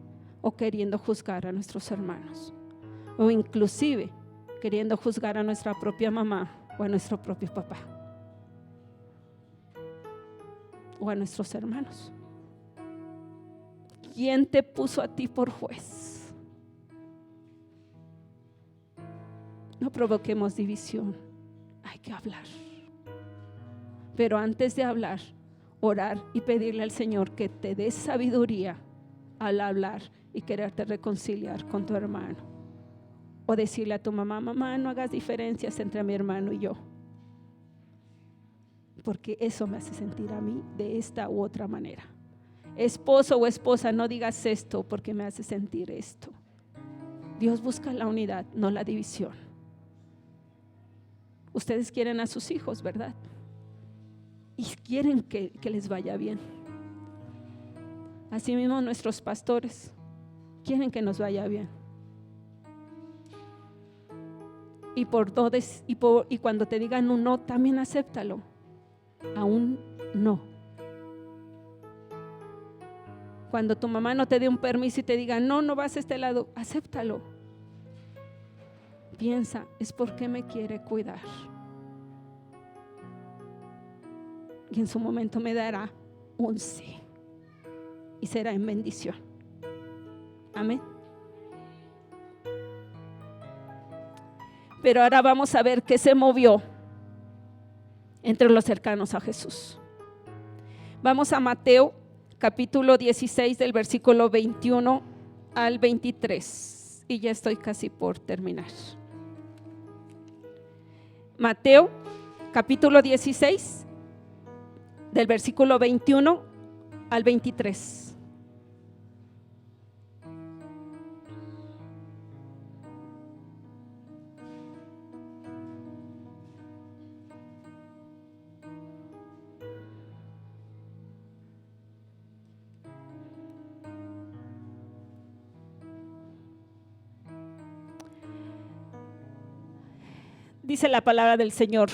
o queriendo juzgar a nuestros hermanos o inclusive queriendo juzgar a nuestra propia mamá o a nuestro propio papá o a nuestros hermanos. ¿Quién te puso a ti por juez? No provoquemos división, hay que hablar. Pero antes de hablar, orar y pedirle al Señor que te dé sabiduría al hablar y quererte reconciliar con tu hermano. O decirle a tu mamá, mamá, no hagas diferencias entre mi hermano y yo. Porque eso me hace sentir a mí de esta u otra manera. Esposo o esposa, no digas esto porque me hace sentir esto. Dios busca la unidad, no la división. Ustedes quieren a sus hijos, ¿verdad? Y quieren que les vaya bien. Asimismo nuestros pastores quieren que nos vaya bien. Y cuando te digan un no, también acéptalo. Aún no. Cuando tu mamá no te dé un permiso y te diga no vas a este lado, acéptalo. Piensa, es porque me quiere cuidar. Y en su momento me dará un sí. Y será en bendición. Amén. Pero ahora vamos a ver qué se movió entre los cercanos a Jesús. Vamos a Mateo capítulo 16 del versículo 21 al 23. Y ya estoy casi por terminar. Mateo capítulo 16 del versículo 21 al 23. Dice la palabra del Señor.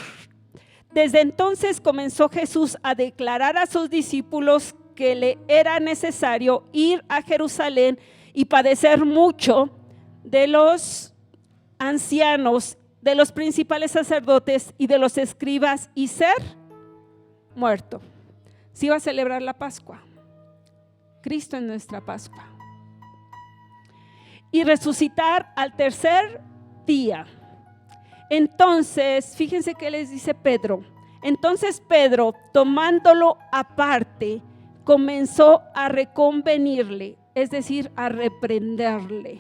Desde entonces comenzó Jesús a declarar a sus discípulos que le era necesario ir a Jerusalén y padecer mucho de los ancianos, de los principales sacerdotes y de los escribas y ser muerto. Se iba a celebrar la Pascua. Cristo es nuestra Pascua. Y resucitar al tercer día. Entonces, fíjense qué les dice Pedro. Entonces Pedro, tomándolo aparte, comenzó a reconvenirle, es decir, a reprenderle.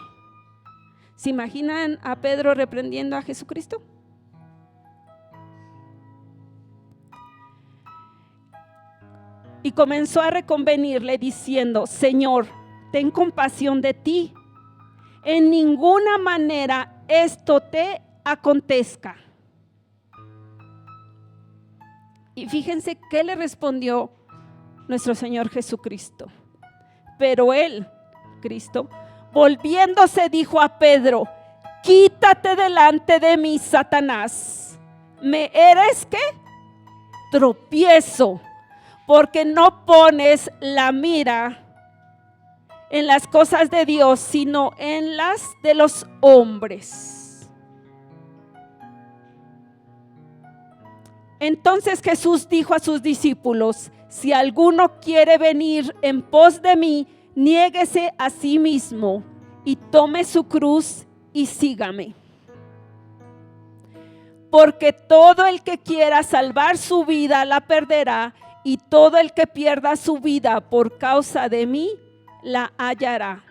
¿Se imaginan a Pedro reprendiendo a Jesucristo? Y comenzó a reconvenirle diciendo: Señor, ten compasión de ti. En ninguna manera esto te acontezca. Y fíjense qué le respondió nuestro Señor Jesucristo. Pero él, Cristo, volviéndose dijo a Pedro: quítate delante de mí, Satanás. ¿Me eres qué? Tropiezo, porque no pones la mira en las cosas de Dios, sino en las de los hombres. Entonces Jesús dijo a sus discípulos: si alguno quiere venir en pos de mí, niéguese a sí mismo y tome su cruz y sígame. Porque todo el que quiera salvar su vida la perderá, y todo el que pierda su vida por causa de mí la hallará.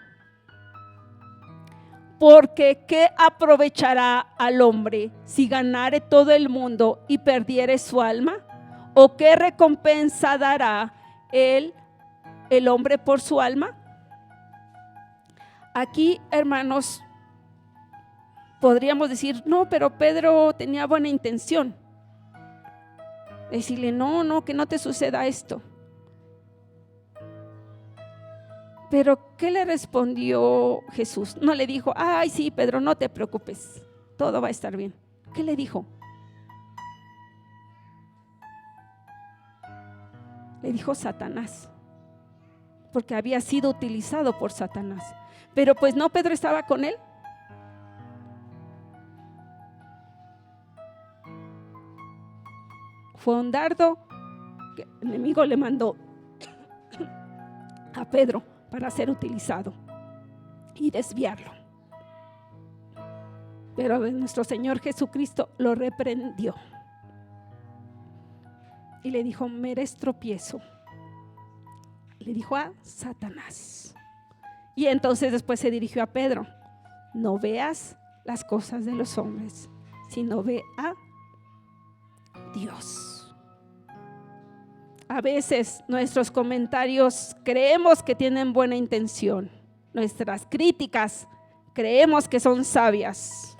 Porque ¿qué aprovechará al hombre si ganare todo el mundo y perdiere su alma? ¿O qué recompensa dará el hombre por su alma? Aquí, hermanos, podríamos decir, no, pero Pedro tenía buena intención. Decirle, no, que no te suceda esto. Pero ¿qué le respondió Jesús? No le dijo, ay, sí, Pedro, no te preocupes, todo va a estar bien. ¿Qué le dijo? Le dijo Satanás, porque había sido utilizado por Satanás. Pero pues no, Pedro estaba con él. Fue un dardo que el enemigo le mandó a Pedro para ser utilizado y desviarlo. Pero nuestro Señor Jesucristo lo reprendió y le dijo, me eres tropiezo. Le dijo a Satanás. Y entonces después se dirigió a Pedro, no veas las cosas de los hombres, sino ve a Dios. A veces nuestros comentarios creemos que tienen buena intención, nuestras críticas creemos que son sabias,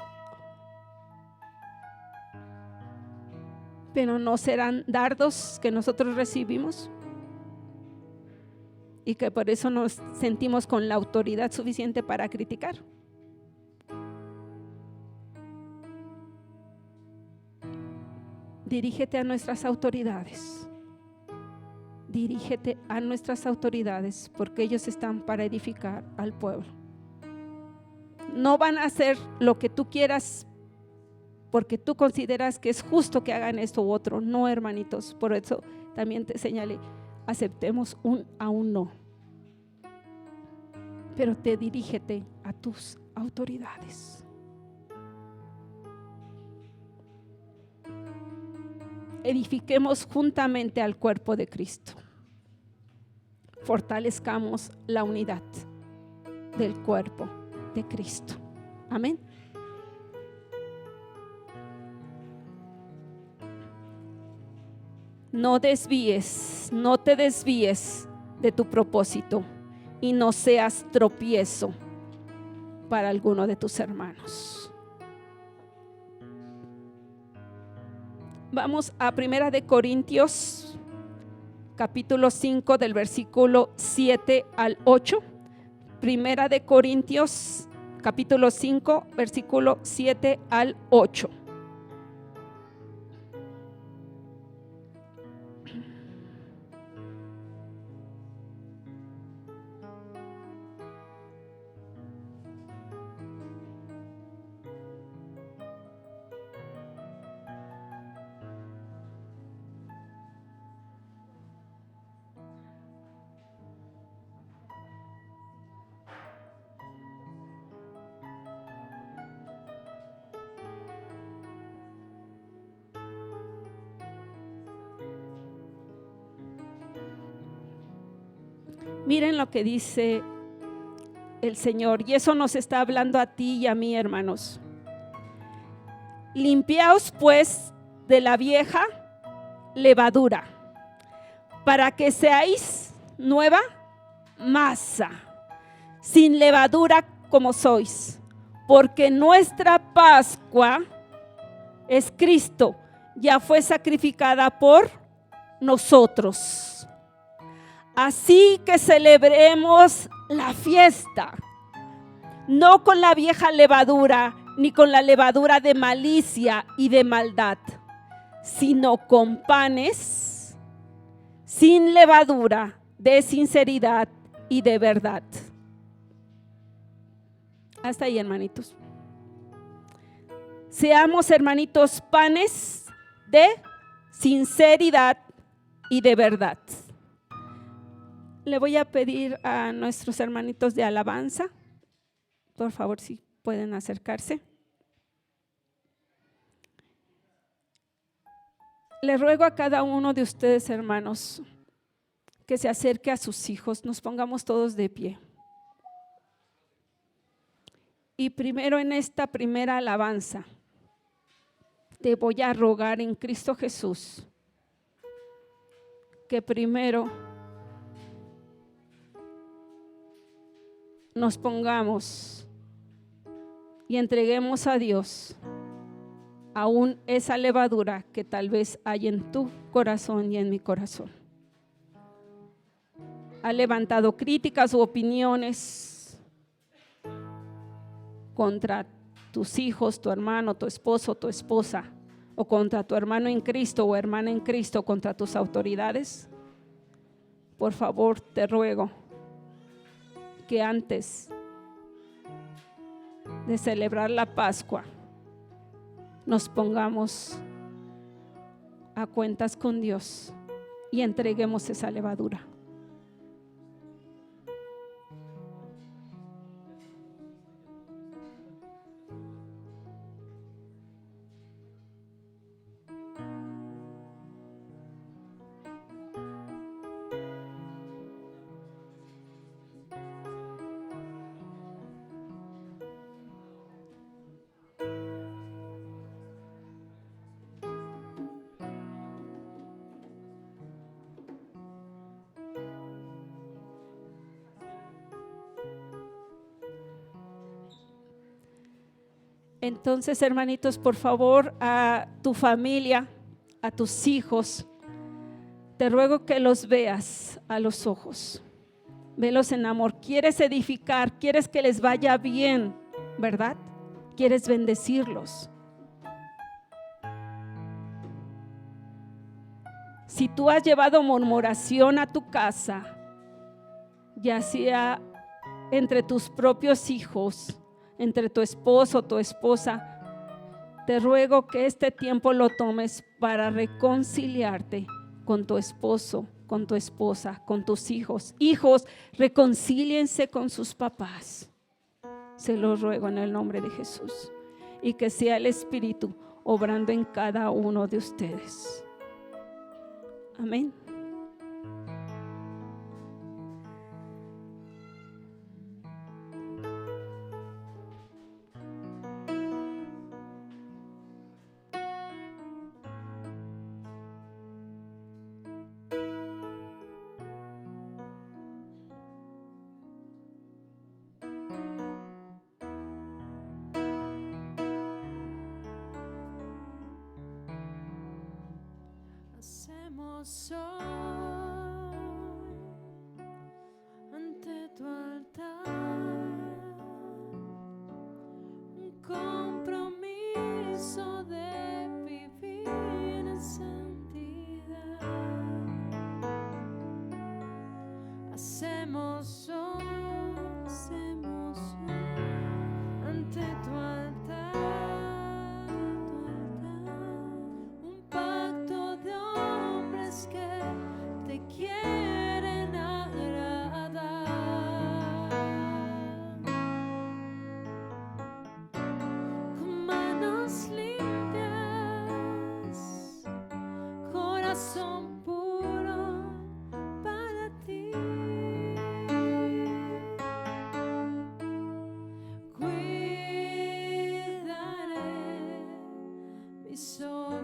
pero ¿no serán dardos que nosotros recibimos? Y que por eso nos sentimos con la autoridad suficiente para criticar. Dirígete a nuestras autoridades. Dirígete a nuestras autoridades, porque ellos están para edificar al pueblo. No van a hacer lo que tú quieras porque tú consideras que es justo que hagan esto u otro. No, hermanitos, por eso también te señalé, aceptemos a un no. Pero te dirígete a tus autoridades. Edifiquemos juntamente al cuerpo de Cristo. Fortalezcamos la unidad del cuerpo de Cristo. Amén. No te desvíes de tu propósito y no seas tropiezo para alguno de tus hermanos. Vamos a 1 de Corintios, capítulo 5, del versículo 7 al 8. 1 de Corintios, capítulo 5, versículo 7 al 8. Miren lo que dice el Señor, y eso nos está hablando a ti y a mí, hermanos. Limpiaos pues de la vieja levadura, para que seáis nueva masa, sin levadura como sois, porque nuestra Pascua es Cristo, ya fue sacrificada por nosotros. Así que celebremos la fiesta, no con la vieja levadura, ni con la levadura de malicia y de maldad, sino con panes sin levadura, de sinceridad y de verdad. Hasta ahí, hermanitos. Seamos, hermanitos, panes de sinceridad y de verdad. Le voy a pedir a nuestros hermanitos de alabanza, por favor, si pueden acercarse. Le ruego a cada uno de ustedes, hermanos, que se acerque a sus hijos. Nos pongamos todos de pie. Y primero, en esta primera alabanza, te voy a rogar en Cristo Jesús que primero nos pongamos y entreguemos a Dios aún esa levadura que tal vez hay en tu corazón y en mi corazón. Ha levantado críticas u opiniones contra tus hijos, tu hermano, tu esposo, tu esposa, o contra tu hermano en Cristo o hermana en Cristo, contra tus autoridades. Por favor, te ruego que antes de celebrar la Pascua nos pongamos a cuentas con Dios y entreguemos esa levadura. Entonces, hermanitos, por favor, a tu familia, a tus hijos, te ruego que los veas a los ojos. Velos en amor. Quieres edificar, quieres que les vaya bien, ¿verdad? Quieres bendecirlos. Si tú has llevado murmuración a tu casa, ya sea entre tus propios hijos, entre tu esposo o tu esposa, te ruego que este tiempo lo tomes para reconciliarte con tu esposo, con tu esposa, con tus hijos. Hijos, reconcíliense con sus papás. Se los ruego en el nombre de Jesús. Y que sea el Espíritu obrando en cada uno de ustedes. Amén. Hacemos hoy ante tu altar un compromiso de vivir en santidad. Hacemos hoy ante tu altar. Que te quieren agradar, con manos limpias, corazón puro para ti. Cuidaré mis ojos.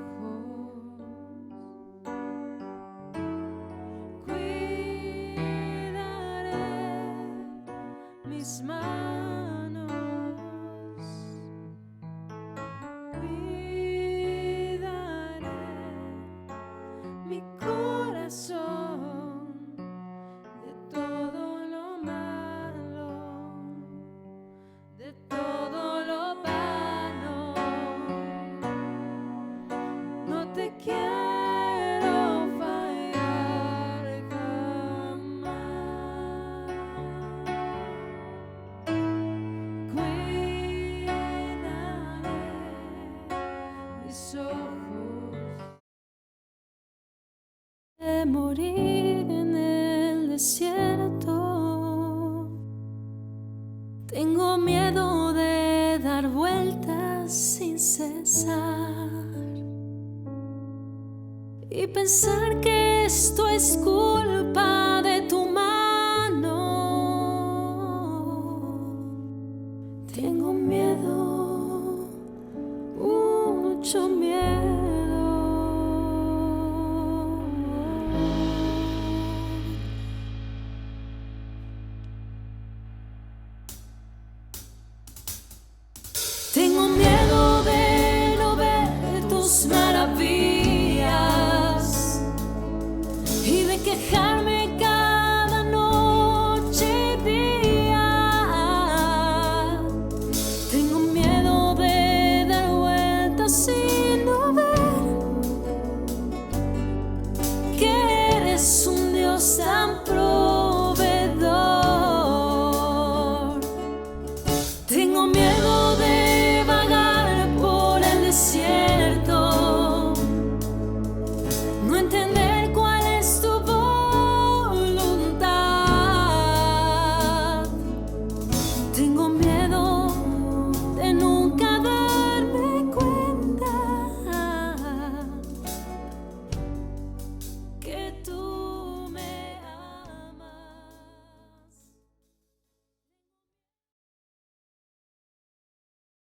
Mis manos, cuidaré mi corazón de todo lo malo, de todo lo vano. No te quiero fallar jamás. De morir en el desierto, tengo miedo de dar vueltas sin cesar y pensar que esto es culpa